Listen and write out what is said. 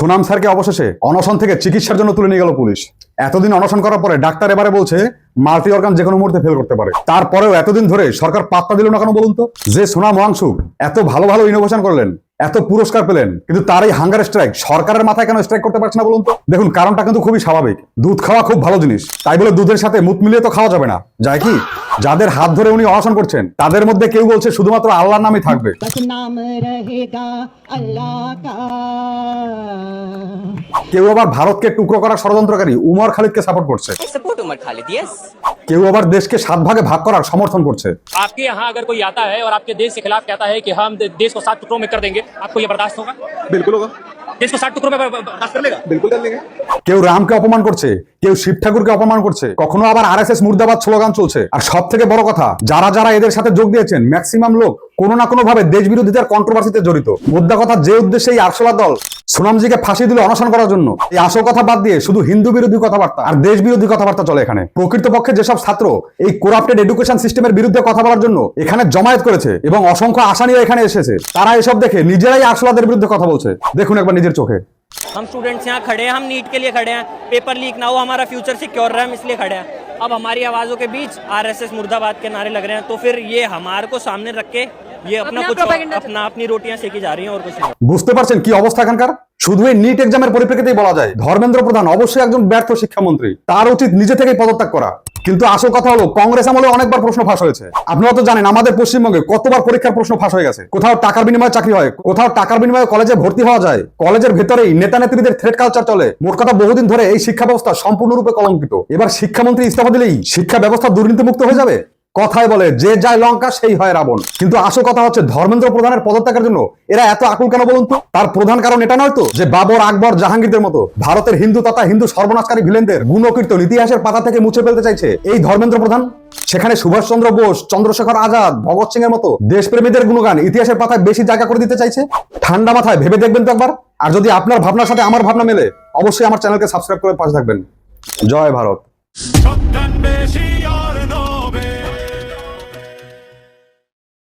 সুনাম স্যারকে অবশেষে অনশন থেকে চিকিৎসার জন্য তুলে নিয়ে গেল পুলিশ। এতদিন অনশন করার পরে ডাক্তার এবারে বলছে মাল্টি অর্গান যে কোনো মুহূর্তে ফেল করতে পারে। তারপরেও এতদিন ধরে সরকার পাত্তা দিল না কেন বলুন তো? যে সুনাম ওয়াংশুক এত ভালো ভালো ইনোভেশন করলেন, এত পুরস্কার পেলেন, কিন্তু তার এই হাঙ্গার স্ট্রাইক সরকারের মাথায় কেন স্ট্রাইক করতে পারছে না বলুন তো? দেখুন, কারণটা কিন্তু খুবই স্বাভাবিক। দুধ খাওয়া খুব ভালো জিনিস, তাই বলে দুধের সাথে মুখ মিলিয়ে তো খাওয়া যাবে না, যায় কি? যাদের হাত ধরে উনি অনশন করছেন তাদের মধ্যে কেউ বলছে শুধুমাত্র আল্লাহর নামই থাকবে, কেউ আবার ভারতকে টুকরো করার ষড়যন্ত্রকারী উমর খালিদকে সাপোর্ট করছে, কেউ আবার দেশকে 7 ভাগে ভাগ করার সমর্থন করছে। आपके यहाँ अगर कोई आता है और आपके देश के खिलाफ कहता है कि हम देश को 7 टुकड़ों में कर देंगे, आपको ये बर्दाश्त होगा? बिल्कुल होगा। देश को 7 टुकड़ों में बर्दाश्त कर लेगा? बिल्कुल कर लेंगे। কেউ রামকে অপমান করছে, কেউ শিব ঠাকুরকে অপমান করছে, কখনো আবার আরএসএস মুর্দাবাদ স্লোগান চলছে। আর সব থেকে বড় কথা, যারা যারা এদের সাথে যোগ দিয়েছেন ম্যাক্সিমাম লোক কোনো না কোনো ভাবে দেশ বিরোধিতার কন্ট্রোভার্সিতে জড়িত। মোদ্দা কথা, যে উদ্দেশ্যে এই আরশোলা দল সুনামজিকে ফাঁসি দিল অনশন করার জন্য, এই আসল কথা বাদ দিয়ে শুধু হিন্দু বিরোধী কথাবার্তা আর দেশ বিরোধী কথাবার্তা চলে এখানে। প্রকৃতপক্ষে যেসব ছাত্র এই করাপ্টেড এডুকেশন সিস্টেমের বিরুদ্ধে কথা বলার জন্য এখানে জমায়েত করেছে এবং অসংখ্য আসামিও এখানে এসেছে, তারা এসব দেখে নিজেরাই আরশোলাদের বিরুদ্ধে কথা বলছে। দেখুন একবার নিজের চোখে। हम स्टूडेंट्स यहाँ खड़े हैं, हम नीट के लिए खड़े हैं, पेपर लीक ना हो, हमारा फ्यूचर सिक्योर रहे, हम इसलिए खड़े हैं। अब हमारी आवाज़ों के बीच आरएसएस मुर्दाबाद के नारे लग रहे हैं, तो फिर ये हमारे को सामने रख के ये अपनी रोटियां सेकी जा रही हैं और कुछ नहीं। বুঝতে পারছেন কি অবস্থা এখানকার? শুধু এই নিট এক্সামের পরিপ্রেক্ষিতেই বলা যায় ধর্মেন্দ্র প্রধান অবশ্যই একজন ব্যর্থ শিক্ষামন্ত্রী, তার উচিত নিজে থেকেই পদত্যাগ করা। কিন্তু আসল কথা হলো, কংগ্রেস আমলে অনেকবার প্রশ্ন ফাঁস হয়েছে। আপনারা তো জানেন আমাদের পশ্চিমবঙ্গে কতবার পরীক্ষার প্রশ্ন ফাঁস হয়ে গেছে। কোথাও টাকার বিনিময়ে চাকরি হয়, কোথাও টাকার বিনিময়ে কলেজে ভর্তি হওয়া যায়, কলেজের ভেতরেই নেতা নেত্রীদের থ্রেট কালচার চলে। মোট কথা, বহুদিন ধরে এই শিক্ষা ব্যবস্থা সম্পূর্ণরূপে কলঙ্কিত। এবার শিক্ষামন্ত্রী ইস্তফা দিলেই শিক্ষা ব্যবস্থা দুর্নীতিমুক্ত হয়ে যাবে? কথায় বলে যে যায় লঙ্কা সেই হয় রাবণ। কিন্তু আসল কথা হচ্ছে, ধর্মেন্দ্র প্রধানের পদত্যাগের জন্য এরা এত আকুল কেন বলুন তো? তার প্রধান কারণ এটা নয় তো যে বাবর, আকবর, জাহাঙ্গীরদের মতো ভারতের হিন্দু তথা হিন্দু সর্বনাশকারী ভিলেনদের গুণকীর্তন ইতিহাসের পাতা থেকে মুছে ফেলতে চাইছে এই ধর্মেন্দ্র প্রধান? সেখানে সুভাষচন্দ্র বোস, চন্দ্রশেখর আজাদ, ভগৎ সিং এর মতো দেশপ্রেমীদের গুণগান ইতিহাসের পাতায় বেশি জায়গা করে দিতে চাইছে? ঠান্ডা মাথায় ভেবে দেখবেন তো একবার। আর যদি আপনার ভাবনার সাথে আমার ভাবনা মেলে, অবশ্যই আমার চ্যানেলকে সাবস্ক্রাইব করে পাশে থাকবেন। জয় ভারত।